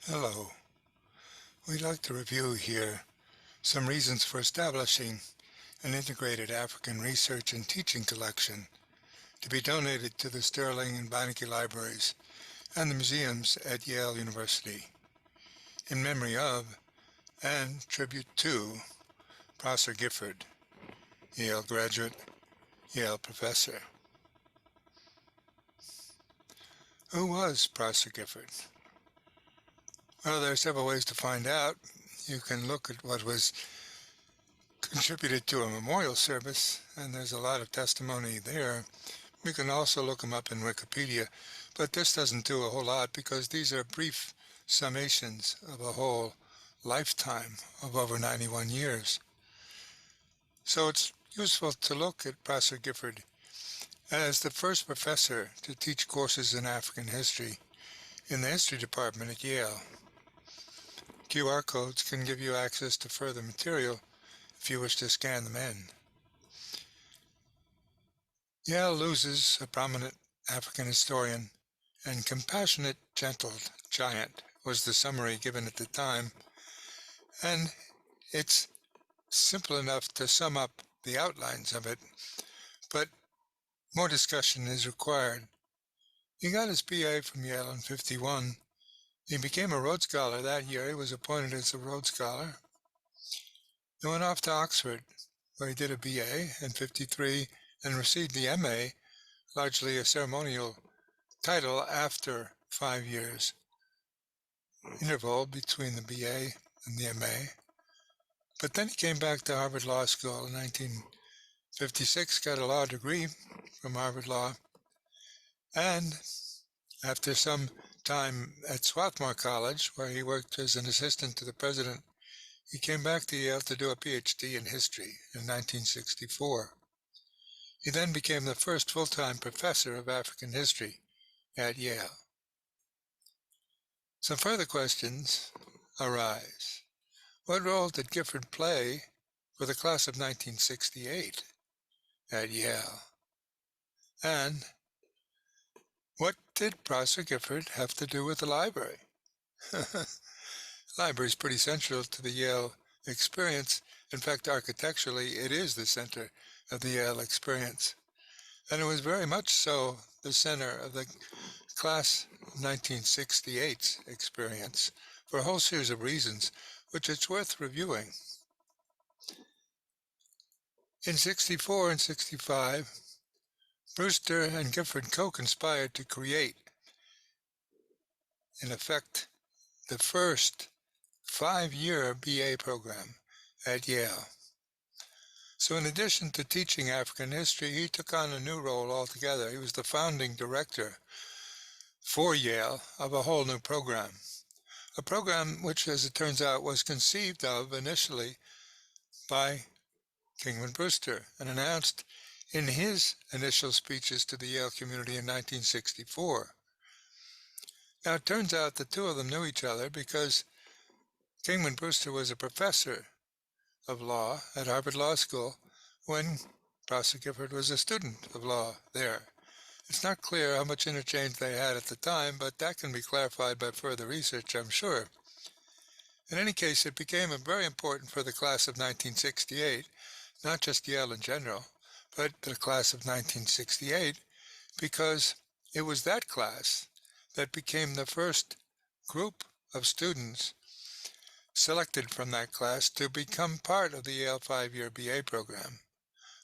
Hello. We'd like to review here some reasons for establishing an integrated African research and teaching collection to be donated to the Sterling and Beinecke libraries and the museums at Yale University in memory of and tribute to Prosser Gifford, Yale graduate, Yale professor. Who was Prosser Gifford? Well, there are several ways to find out. You can look at what was contributed to a memorial service, and there's a lot of testimony there. We can also look them up in Wikipedia, but this doesn't do a whole lot because these are brief summations of a whole lifetime of over 91 years. So it's useful to look at Prosser Gifford as the first professor to teach courses in African history in the history department at Yale. QR codes can give you access to further material if you wish to scan them in. Yale loses a prominent African historian, and compassionate, gentle giant was the summary given at the time, and it's simple enough to sum up the outlines of it, but more discussion is required. He got his BA from Yale in '51. He became a Rhodes Scholar that year. He was appointed as a Rhodes Scholar. He went off to Oxford, where he did a BA in '53 and received the MA, largely a ceremonial title after 5 years interval between the BA and the MA. But then he came back to Harvard Law School in 1956, got a law degree from Harvard Law, and after some time at Swarthmore College, where he worked as an assistant to the president, he came back to Yale to do a PhD in history in 1964. He then became the first full-time professor of African history at Yale. Some further questions arise. What role did Gifford play for the class of 1968 at Yale? And what did Prosser Gifford have to do with the library? The library is pretty central to the Yale experience. In fact, architecturally, it is the center of the Yale experience. And it was very much so the center of the class of 1968's experience for a whole series of reasons, which it's worth reviewing. In '64 and '65, Brewster and Gifford co-conspired to create, in effect, the first 5-year BA program at Yale. So in addition to teaching African history, he took on a new role altogether. He was the founding director for Yale of a whole new program, a program which, as it turns out, was conceived of initially by Kingman Brewster and announced in his initial speeches to the Yale community in 1964. Now, it turns out the two of them knew each other because Kingman Brewster was a professor of law at Harvard Law School when Prosser Gifford was a student of law there. It's not clear how much interchange they had at the time, but that can be clarified by further research, I'm sure. In any case, it became very important for the class of 1968, not just Yale in general, but the class of 1968, because it was that class that became the first group of students selected from that class to become part of the Yale 5-year BA program,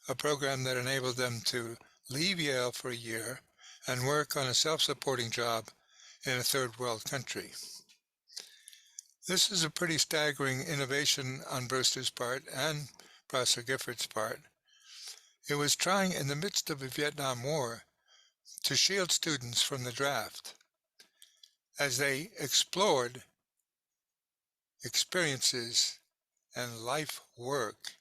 a program that enabled them to leave Yale for a year and work on a self-supporting job in a third world country. This is a pretty staggering innovation on Brewster's part and Prosser Gifford's part. It was trying, in the midst of a Vietnam War, to shield students from the draft as they explored experiences and life work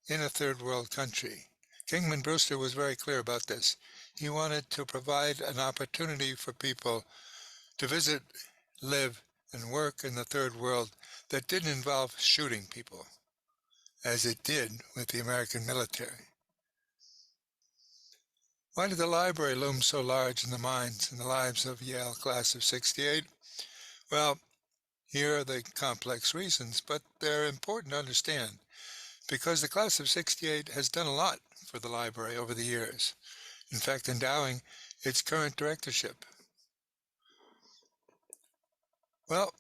in a third world country. Kingman Brewster was very clear about this. He wanted to provide an opportunity for people to visit, live, and work in the third world that didn't involve shooting people, as it did with the American military. Why did the library loom so large in the minds and the lives of Yale class of '68? Well, Here are the complex reasons, but they're important to understand because the class of '68 has done a lot for the library over the years, in fact endowing its current directorship. Well,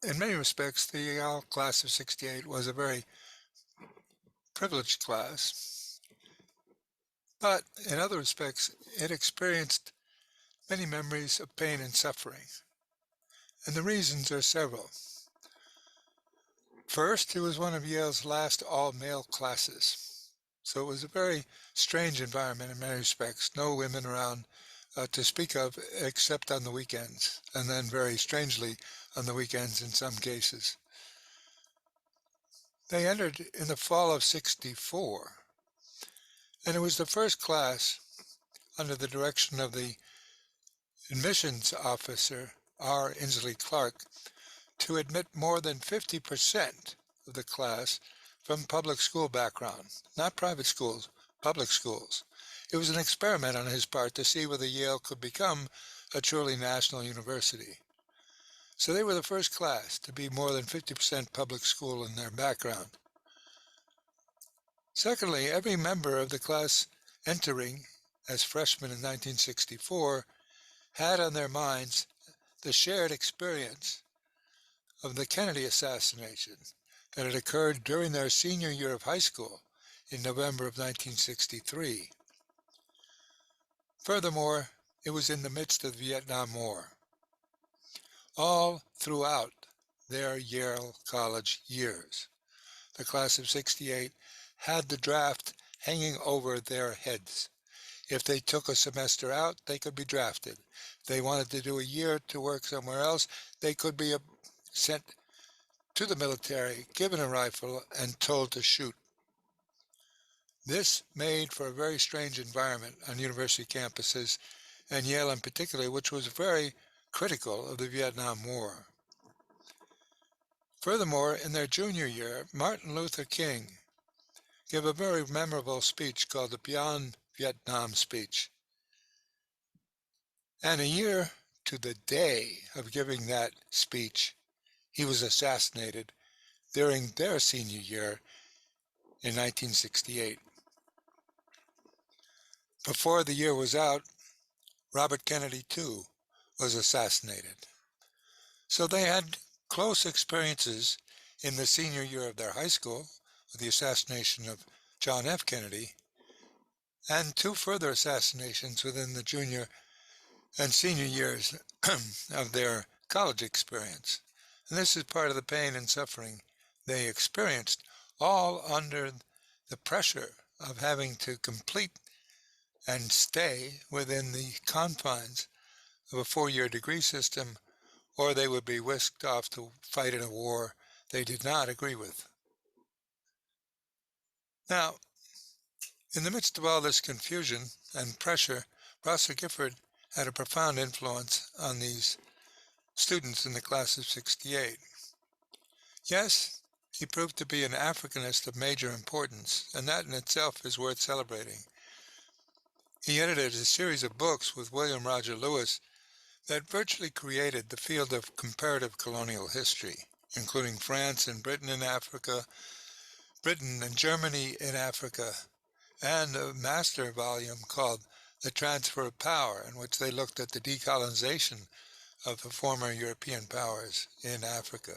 in many respects, the Yale class of '68 was a very privileged class, but in other respects, it experienced many memories of pain and suffering, and the reasons are several. First, it was one of Yale's last all-male classes, so it was a very strange environment in many respects. No women around to speak of except on the weekends, and then very strangely on the weekends in some cases. They entered in the fall of '64, and it was the first class under the direction of the admissions officer, R. Inslee Clark, to admit more than 50% of the class from public school background, not private schools, public schools. It was an experiment on his part to see whether Yale could become a truly national university. So they were the first class to be more than 50% public school in their background. Secondly, every member of the class entering as freshmen in 1964 had on their minds the shared experience of the Kennedy assassination that had occurred during their senior year of high school in November of 1963. Furthermore, it was in the midst of the Vietnam War. All throughout their Yale College years, the class of '68 had the draft hanging over their heads. If they took a semester out, they could be drafted. If they wanted to do a year to work somewhere else, they could be sent to the military, given a rifle, and told to shoot. This made for a very strange environment on university campuses, and Yale in particular, which was very critical of the Vietnam War. Furthermore, in their junior year, Martin Luther King gave a very memorable speech called the Beyond Vietnam speech. And a year to the day of giving that speech, he was assassinated during their senior year in 1968. Before the year was out, Robert Kennedy, too, was assassinated. So they had close experiences in the senior year of their high school with the assassination of John F. Kennedy, and two further assassinations within the junior and senior years of their college experience. And this is part of the pain and suffering they experienced, all under the pressure of having to complete and stay within the confines of a four-year degree system, or they would be whisked off to fight in a war they did not agree with. Now, in the midst of all this confusion and pressure, Professor Gifford had a profound influence on these students in the class of '68. Yes, he proved to be an Africanist of major importance, and that in itself is worth celebrating. He edited a series of books with William Roger Lewis that virtually created the field of comparative colonial history, including France and Britain in Africa, Britain and Germany in Africa, and a master volume called The Transfer of Power, in which they looked at the decolonization of the former European powers in Africa.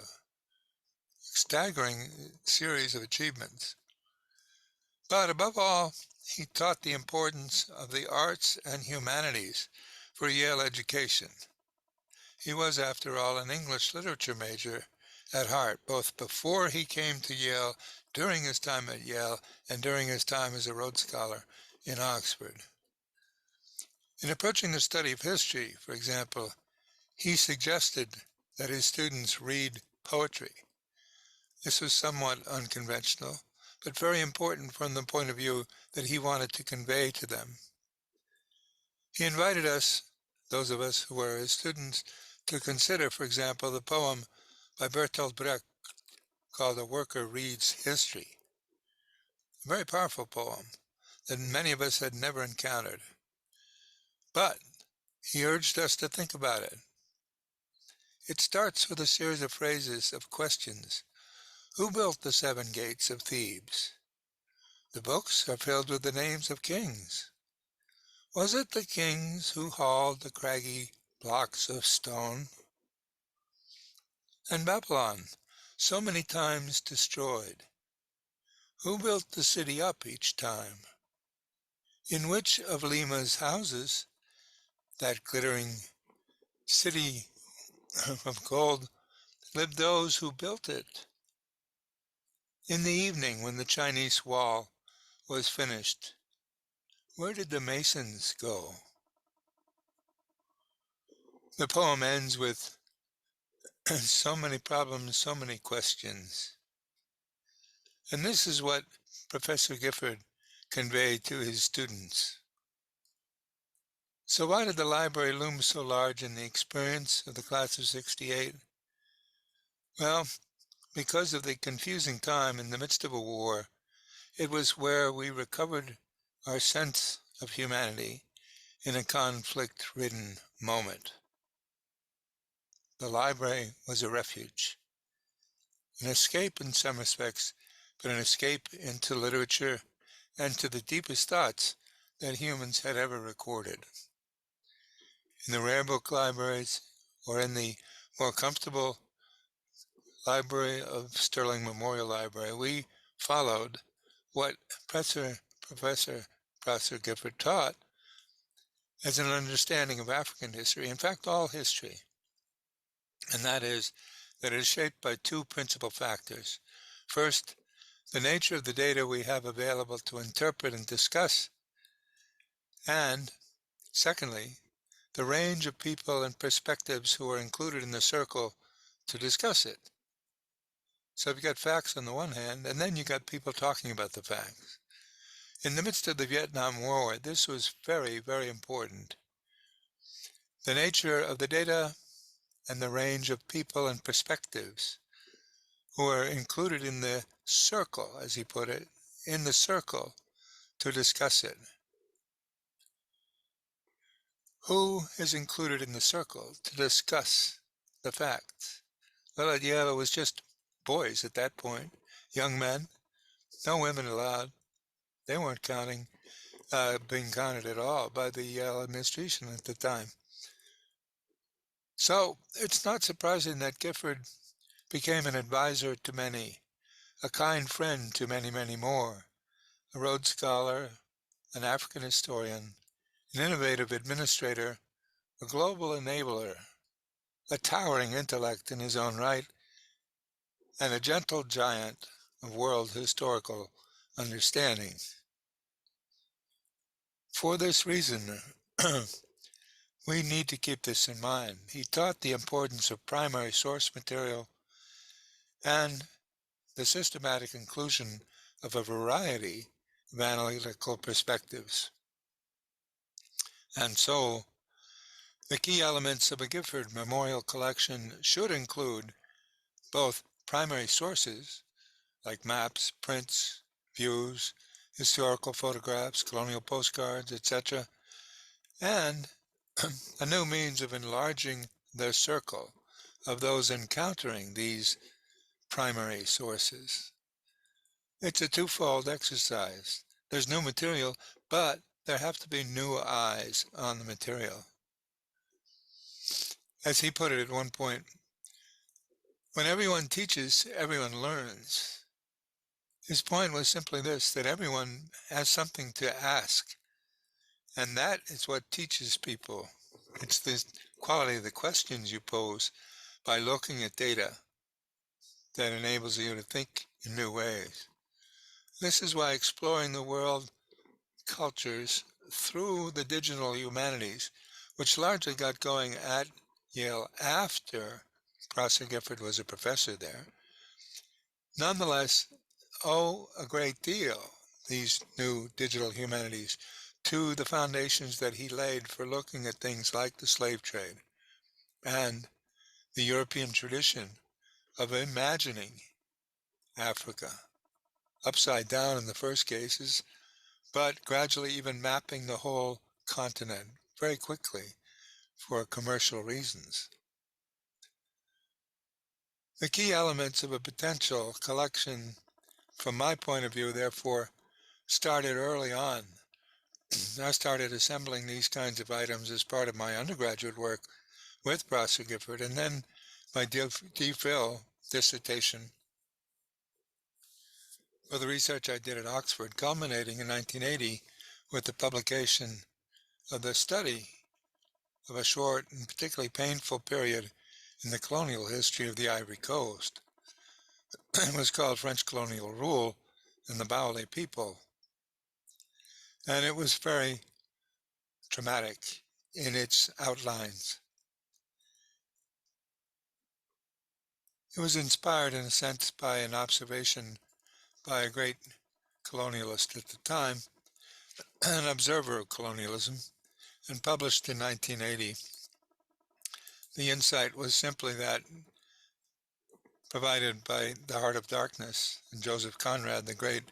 Staggering series of achievements. But above all, he taught the importance of the arts and humanities for Yale education. He was, after all, an English literature major at heart, both before he came to Yale, during his time at Yale, and during his time as a Rhodes Scholar in Oxford. In approaching the study of history, for example, he suggested that his students read poetry. This was somewhat unconventional, but very important from the point of view that he wanted to convey to them. He invited us, those of us who were his students, to consider, for example, the poem by Bertolt Brecht called A Worker Reads History. A very powerful poem that many of us had never encountered. But he urged us to think about it. It starts with a series of phrases of questions. Who built the 7 gates of Thebes? The books are filled with the names of kings. Was it the kings who hauled the craggy blocks of stone? And Babylon, so many times destroyed. Who built the city up each time? In which of Lima's houses, that glittering city of gold, lived those who built it? In the evening, when the Chinese wall was finished, where did the masons go? The poem ends with so many problems, so many questions. And this is what Professor Gifford conveyed to his students. So why did the library loom so large in the experience of the class of '68? Well, because of the confusing time in the midst of a war, it was where we recovered our sense of humanity in a conflict-ridden moment. The library was a refuge, an escape in some respects, but an escape into literature and to the deepest thoughts that humans had ever recorded. In the rare book libraries, or in the more comfortable library of Sterling Memorial Library, we followed what Professor Gifford taught as an understanding of African history, in fact, all history. And that is that it is shaped by 2 principal factors. First, the nature of the data we have available to interpret and discuss, and secondly, the range of people and perspectives who are included in the circle to discuss it. So you've got facts on the one hand, and then you got people talking about the facts. In the midst of the Vietnam War, this was very, very important. The nature of the data and the range of people and perspectives who are included in the circle, as he put it, in the circle to discuss it. Who is included in the circle to discuss the facts? Well, at Yale, it was just boys at that point, young men, no women allowed. They weren't being counted at all by the Yale administration at the time. So it's not surprising that Gifford became an advisor to many, a kind friend to many, many more, a Rhodes Scholar, an African historian, an innovative administrator, a global enabler, a towering intellect in his own right, and a gentle giant of world historical understanding. For this reason, we need to keep this in mind. He taught the importance of primary source material and the systematic inclusion of a variety of analytical perspectives. And so, the key elements of a Gifford Memorial Collection should include both primary sources, like maps, prints, views, historical photographs, colonial postcards, etc., and a new means of enlarging the circle of those encountering these primary sources. It's a twofold exercise. There's new material, but there have to be new eyes on the material. As he put it at one point, when everyone teaches, everyone learns. His point was simply this, that everyone has something to ask, and that is what teaches people. It's the quality of the questions you pose by looking at data that enables you to think in new ways. This is why exploring the world cultures through the digital humanities, which largely got going at Yale after Professor Gifford was a professor there, nonetheless owe a great deal, these new digital humanities, to the foundations that he laid for looking at things like the slave trade and the European tradition of imagining Africa, upside down in the first cases, but gradually even mapping the whole continent very quickly for commercial reasons. The key elements of a potential collection, from my point of view, therefore, started early on. I started assembling these kinds of items as part of my undergraduate work with Professor Gifford, and then my DPhil dissertation for the research I did at Oxford, culminating in 1980 with the publication of the study of a short and particularly painful period in the colonial history of the Ivory Coast. It was called French Colonial Rule and the Baoulé People, and it was very dramatic in its outlines. It was inspired in a sense by an observation by a great colonialist at the time, an observer of colonialism, and published in 1980. The insight was simply that provided by The Heart of Darkness and Joseph Conrad, the great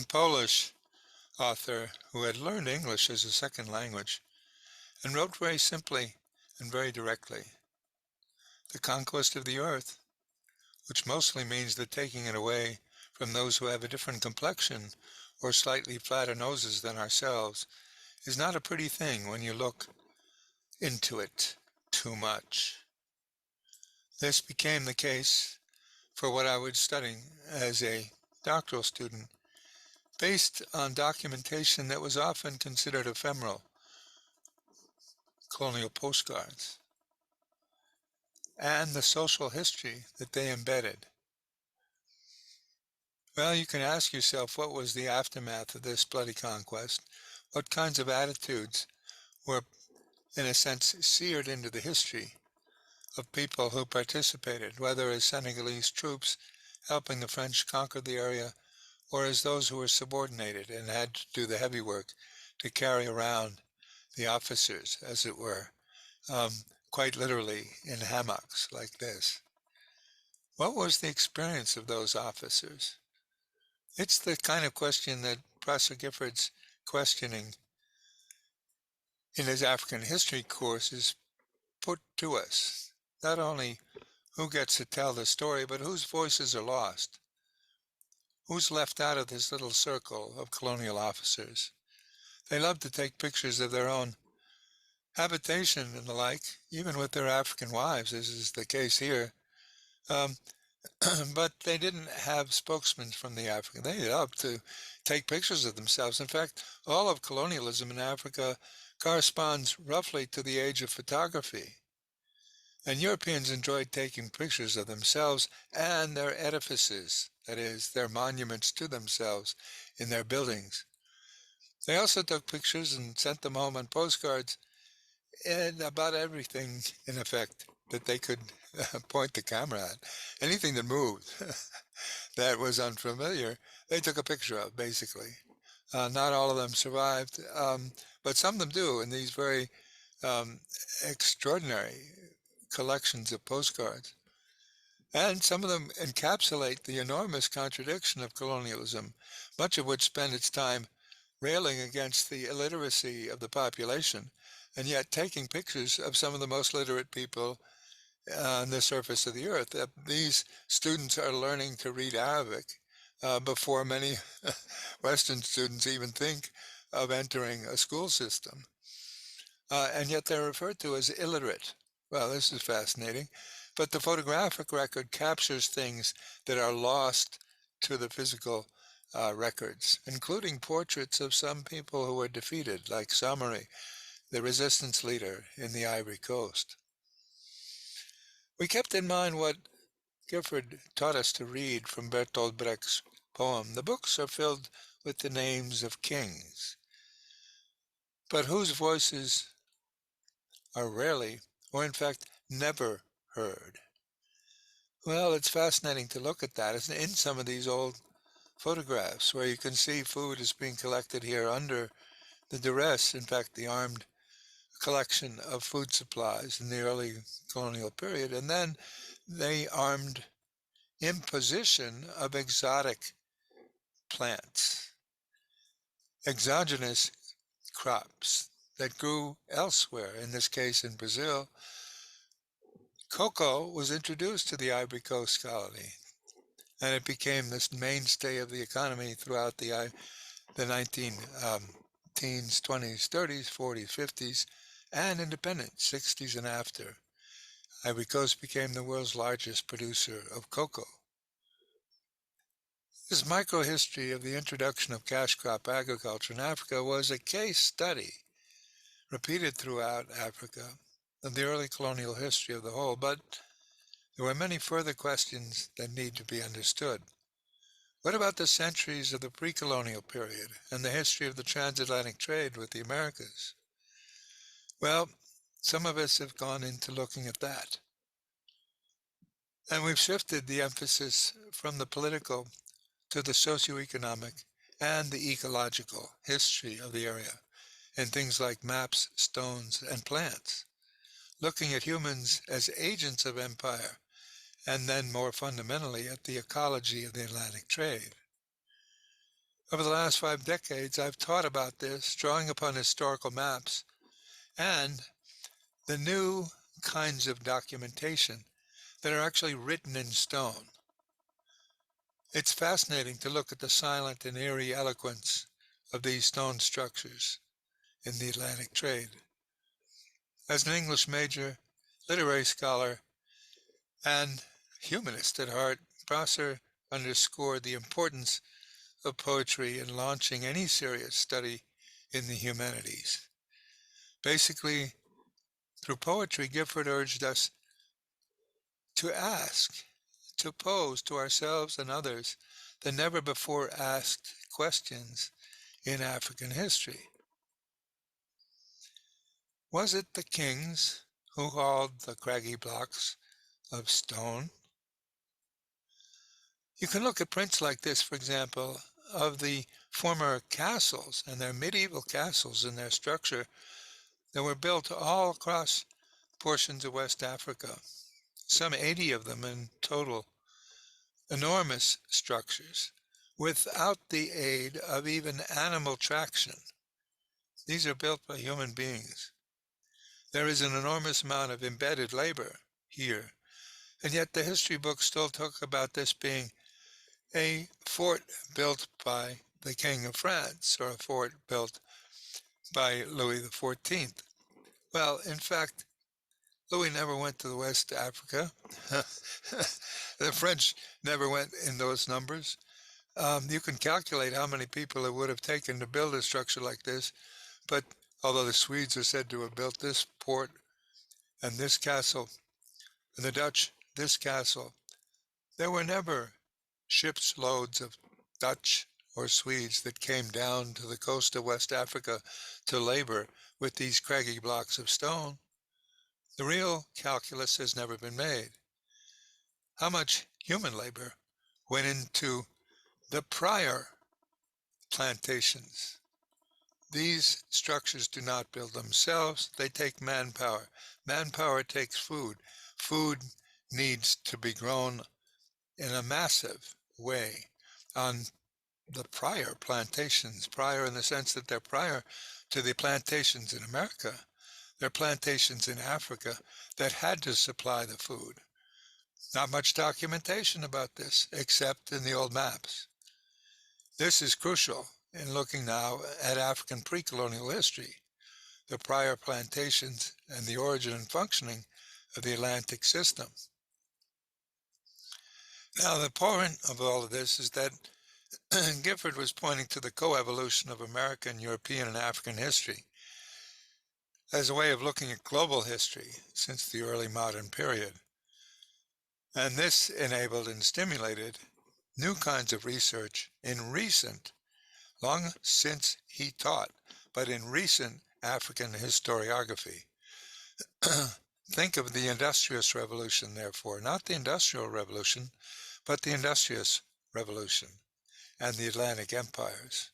Polish author who had learned English as a second language and wrote very simply and very directly. The conquest of the earth, which mostly means the taking it away from those who have a different complexion or slightly flatter noses than ourselves, is not a pretty thing when you look into it too much. This became the case for what I was studying as a doctoral student, based on documentation that was often considered ephemeral, colonial postcards, and the social history that they embedded. Well, you can ask yourself, what was the aftermath of this bloody conquest? What kinds of attitudes were, in a sense, seared into the history of people who participated, whether as Senegalese troops helping the French conquer the area, or as those who were subordinated and had to do the heavy work to carry around the officers, as it were, quite literally in hammocks like this. What was the experience of those officers? It's the kind of question that Professor Gifford's questioning in his African history course is put to us. Not only who gets to tell the story, but whose voices are lost. Who's left out of this little circle of colonial officers? They love to take pictures of their own habitation and the like, even with their African wives, as is the case here. Um, but they didn't have spokesmen from the African. They loved to take pictures of themselves. In fact, all of colonialism in Africa corresponds roughly to the age of photography. And Europeans enjoyed taking pictures of themselves and their edifices, that is, their monuments to themselves in their buildings. They also took pictures and sent them home on postcards and about everything, in effect, that they could point the camera at. Anything that moved that was unfamiliar, they took a picture of, basically. Not all of them survived, but some of them do in these very extraordinary collections of postcards. And some of them encapsulate the enormous contradiction of colonialism, much of which spent its time railing against the illiteracy of the population, and yet taking pictures of some of the most literate people on the surface of the earth. These students are learning to read Arabic before many Western students even think of entering a school system. And yet they're referred to as illiterate. Well, this is fascinating. But the photographic record captures things that are lost to the physical records, including portraits of some people who were defeated, like Samari, the resistance leader in the Ivory Coast. We kept in mind what Gifford taught us to read from Bertolt Brecht's poem. The books are filled with the names of kings, but whose voices are rarely, or in fact never, heard. Well, it's fascinating to look at that. It's in some of these old photographs where you can see food is being collected here under the duress, in fact, the armed collection of food supplies in the early colonial period, and then the armed imposition of exotic plants, exogenous crops that grew elsewhere, in this case in Brazil, Cocoa was introduced to the Ivory Coast colony, and it became this mainstay of the economy throughout the 19 teens, 20s, 30s, 40s, 50s, and independent 60s and after. Ivory Coast became the world's largest producer of cocoa. This microhistory of the introduction of cash crop agriculture in Africa was a case study repeated throughout Africa of the early colonial history of the whole, but there were many further questions that need to be understood. What about the centuries of the pre-colonial period and the history of the transatlantic trade with the Americas? Well, some of us have gone into looking at that. And we've shifted the emphasis from the political to the socioeconomic and the ecological history of the area in things like maps, stones, and plants, looking at humans as agents of empire, and then more fundamentally at the ecology of the Atlantic trade. Over the last 5 decades, I've taught about this, drawing upon historical maps and the new kinds of documentation that are actually written in stone. It's fascinating to look at the silent and eerie eloquence of these stone structures in the Atlantic trade. As an English major, literary scholar, and humanist at heart, Prosser underscored the importance of poetry in launching any serious study in the humanities. Basically, through poetry, Gifford urged us to ask, to pose to ourselves and others the never before asked questions in African history. Was it the kings who hauled the craggy blocks of stone? You can look at prints like this, for example, of the former castles and their medieval castles and their structure that were built all across portions of West Africa, some 80 of them in total, enormous structures, without the aid of even animal traction. These are built by human beings. There is an enormous amount of embedded labor here, and yet the history books still talk about this being a fort built by the King of France or a fort built by Louis XIV. Well, in fact, Louis never went to the West Africa. The French never went in those numbers. You can calculate how many people it would have taken to build a structure like this, but although the Swedes are said to have built this port and this castle, and the Dutch this castle, there were never ships loads of Dutch or Swedes that came down to the coast of West Africa to labor with these craggy blocks of stone. The real calculus has never been made. How much human labor went into the prior plantations? These structures do not build themselves, they take manpower. Manpower takes food. Food needs to be grown in a massive way on the prior plantations, prior in the sense that they're prior to the plantations in America. They're plantations in Africa that had to supply the food. Not much documentation about this, except in the old maps. This is crucial in looking now at African pre-colonial history, the prior plantations, and the origin and functioning of the Atlantic system. Now, the point of all of this is that Gifford was pointing to the coevolution of American, European, and African history as a way of looking at global history since the early modern period. And this enabled and stimulated new kinds of research in recent, long since he taught, but in recent African historiography. Think of the Industrious Revolution, therefore, not the Industrial Revolution, but the Industrious Revolution and the Atlantic empires.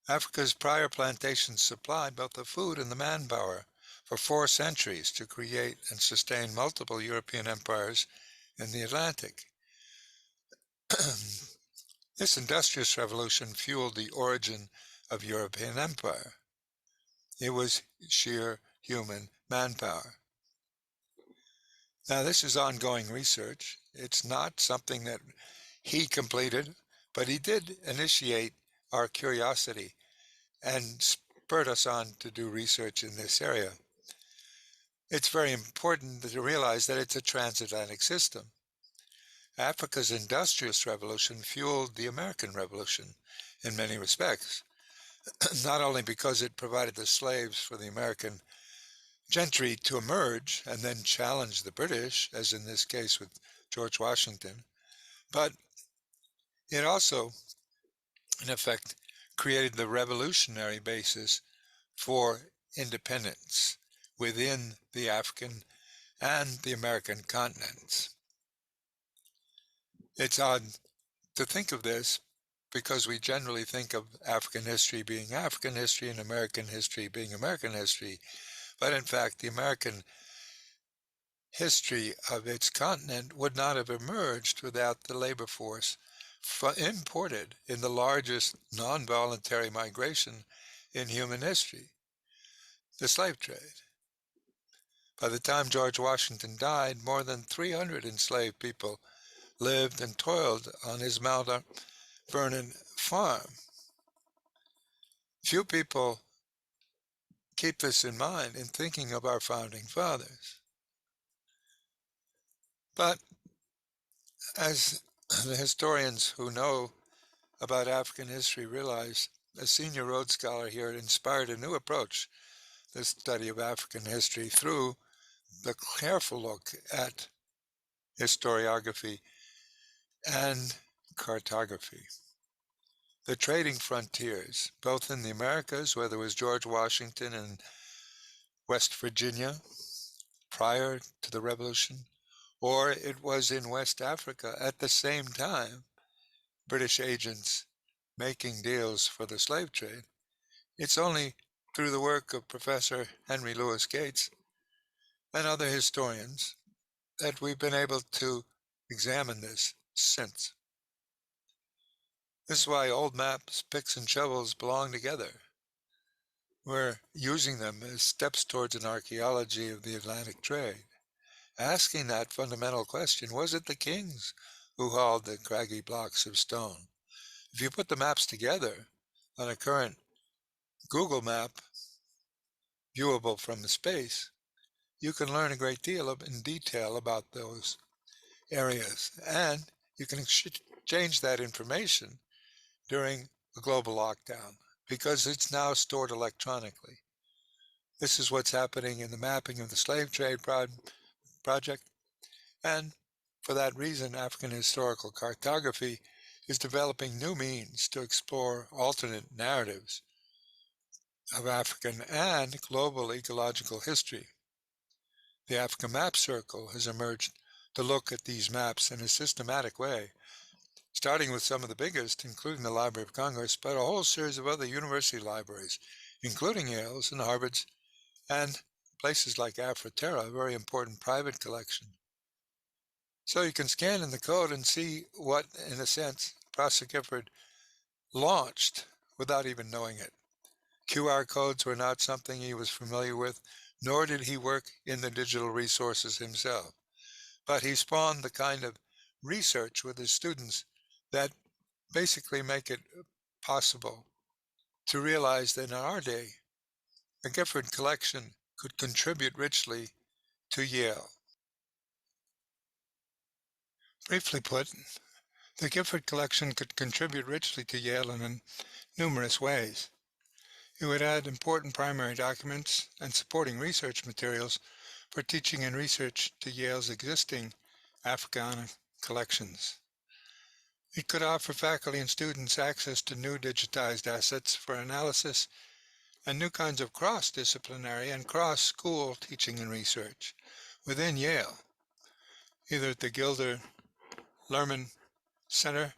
Africa's prior plantations supplied both the food and the manpower for 4 centuries to create and sustain multiple European empires in the Atlantic. This industrious revolution fueled the origin of European empire. It was sheer human manpower. Now, this is ongoing research. It's not something that he completed, but he did initiate our curiosity and spurred us on to do research in this area. It's very important to realize that it's a transatlantic system. Africa's industrious revolution fueled the American Revolution in many respects, not only because it provided the slaves for the American gentry to emerge and then challenge the British, as in this case with George Washington, but it also, in effect, created the revolutionary basis for independence within the African and the American continents. It's odd to think of this because we generally think of African history being African history and American history being American history. But in fact, the American history of its continent would not have emerged without the labor force imported in the largest non-voluntary migration in human history, the slave trade. By the time George Washington died, more than 300 enslaved people lived and toiled on his Mount Vernon farm. Few people keep this in mind in thinking of our founding fathers. But as the historians who know about African history realize, a senior Rhodes Scholar here inspired a new approach to the study of African history through the careful look at historiography and cartography. The trading frontiers, both in the Americas, where there was George Washington and West Virginia prior to the Revolution, or it was in West Africa at the same time, British agents making deals for the slave trade. It's only through the work of Professor Henry Louis Gates and other historians that we've been able to examine this since. This is why old maps, picks, and shovels belong together. We're using them as steps towards an archaeology of the Atlantic trade. Asking that fundamental question, was it the kings who hauled the craggy blocks of stone? If you put the maps together on a current Google map, viewable from the space, you can learn a great deal in detail about those areas. And you can exchange that information during a global lockdown because it's now stored electronically. This is what's happening in the mapping of the slave trade project. And for that reason, African historical cartography is developing new means to explore alternate narratives of African and global ecological history. The Africa Map Circle has emerged to look at these maps in a systematic way, starting with some of the biggest, including the Library of Congress, but a whole series of other university libraries, including Yale's and Harvard's, and places like Afroterra, a very important private collection. So you can scan in the code and see what, in a sense, Professor Gifford launched without even knowing it. QR codes were not something he was familiar with, nor did he work in the digital resources himself. But he spawned the kind of research with his students that basically make it possible to realize that in our day, the Gifford collection could contribute richly to Yale. Briefly put, the Gifford collection could contribute richly to Yale in numerous ways. It would add important primary documents and supporting research materials for teaching and research to Yale's existing Africana collections. It could offer faculty and students access to new digitized assets for analysis and new kinds of cross-disciplinary and cross-school teaching and research within Yale, either at the Gilder Lehrman Center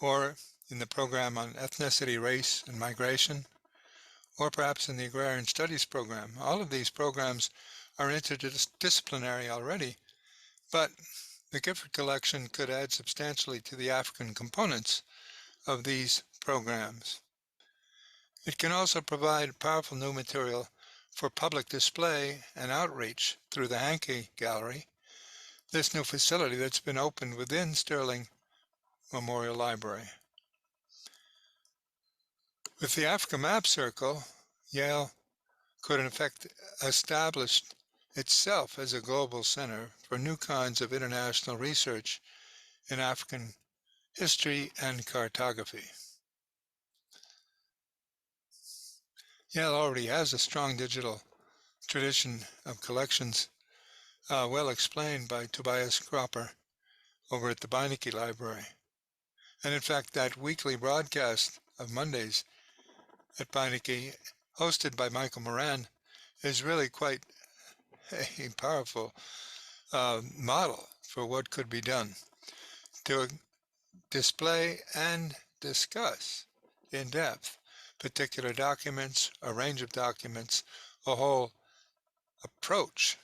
or in the program on ethnicity, race, and migration, or perhaps in the Agrarian Studies program. All of these programs are interdisciplinary already, but the Gifford collection could add substantially to the African components of these programs. It can also provide powerful new material for public display and outreach through the Hankey Gallery, this new facility that's been opened within Sterling Memorial Library. With the Africa Map Circle, Yale could in effect establish itself as a global center for new kinds of international research in African history and cartography. Yale already has a strong digital tradition of collections, well explained by Tobias Cropper over at the Beinecke Library. And in fact, that weekly broadcast of Mondays at Beinecke, hosted by Michael Moran, is really quite a powerful model for what could be done to display and discuss in depth particular documents, a range of documents, a whole approach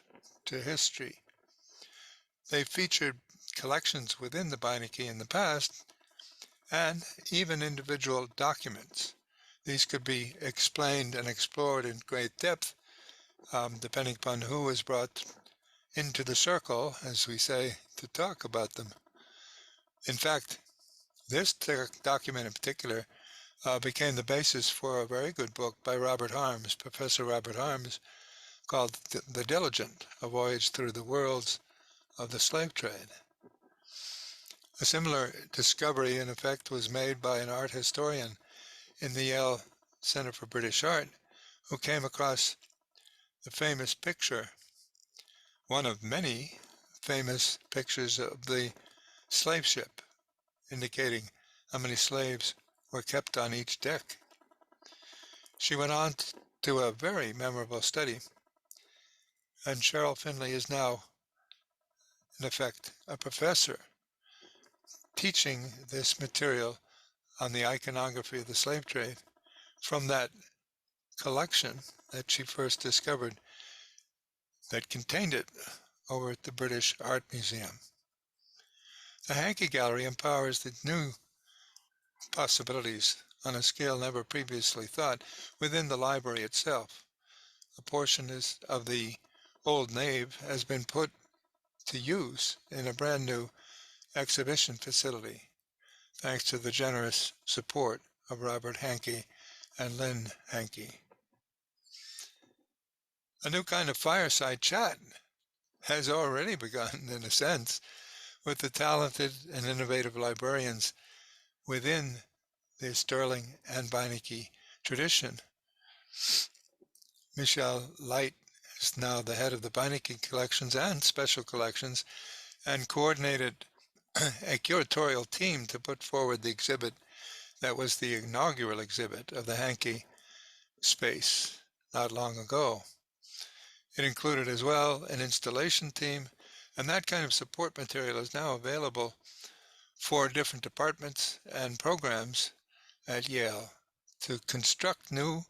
to history. They featured collections within the Beinecke in the past and even individual documents. These could be explained and explored in great depth depending upon who was brought into the circle, as we say, to talk about them. In fact, this document in particular became the basis for a very good book by Robert Harms, Professor Robert Harms, called The Diligent, A Voyage Through the Worlds of the Slave Trade. A similar discovery, in effect, was made by an art historian in the Yale Center for British Art, who came across the famous picture, one of many famous pictures of the slave ship, indicating how many slaves were kept on each deck. She went on to a very memorable study, and Cheryl Finley is now, in effect, a professor teaching this material on the iconography of the slave trade from that collection that she first discovered that contained it over at the British Art Museum. The Hankey Gallery empowers the new possibilities on a scale never previously thought within the library itself. A portion of the old nave has been put to use in a brand new exhibition facility, thanks to the generous support of Robert Hankey and Lynn Hankey. A new kind of fireside chat has already begun, in a sense, with the talented and innovative librarians within the Sterling and Beinecke tradition. Michelle Light is now the head of the Beinecke collections and special collections, and coordinated a curatorial team to put forward the exhibit that was the inaugural exhibit of the Hankey space not long ago. It included as well an installation team, and that kind of support material is now available for different departments and programs at Yale to construct new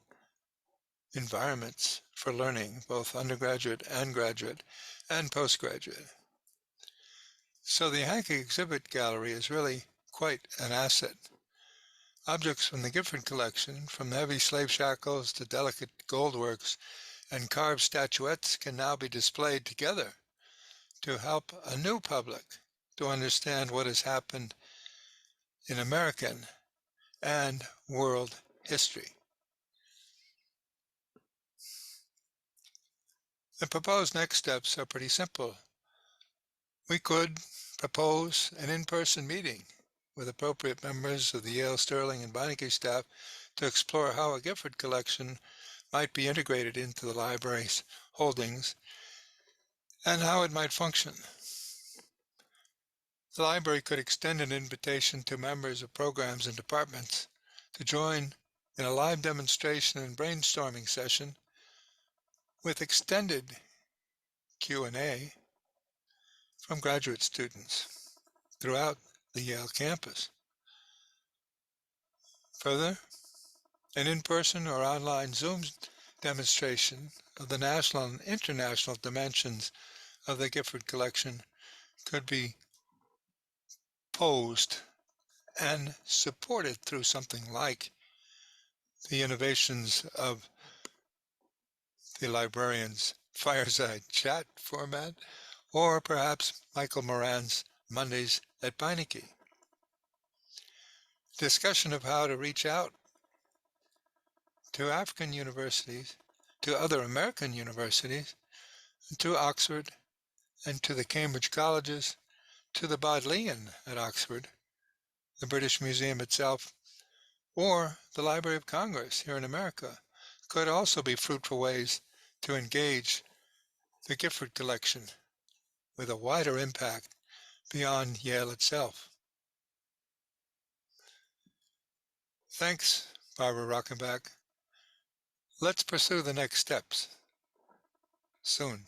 environments for learning, both undergraduate and graduate and postgraduate. So the Hankey Exhibit Gallery is really quite an asset. Objects from the Gifford collection, from heavy slave shackles to delicate gold works and carved statuettes, can now be displayed together to help a new public to understand what has happened in American and world history. The proposed next steps are pretty simple. We could propose an in-person meeting with appropriate members of the Yale, Sterling, and Beinecke staff to explore how a Gifford collection might be integrated into the library's holdings and how it might function. The library could extend an invitation to members of programs and departments to join in a live demonstration and brainstorming session with extended Q&A from graduate students throughout the Yale campus. Further, an in-person or online Zoom demonstration of the national and international dimensions of the Gifford collection could be posed and supported through something like the innovations of the librarian's fireside chat format, or perhaps Michael Moran's Mondays at Beinecke. Discussion of how to reach out to African universities, to other American universities, to Oxford, and to the Cambridge colleges, to the Bodleian at Oxford, the British Museum itself, or the Library of Congress here in America, could also be fruitful ways to engage the Gifford collection with a wider impact beyond Yale itself. Thanks, Barbara Rockenbach. Let's pursue the next steps soon.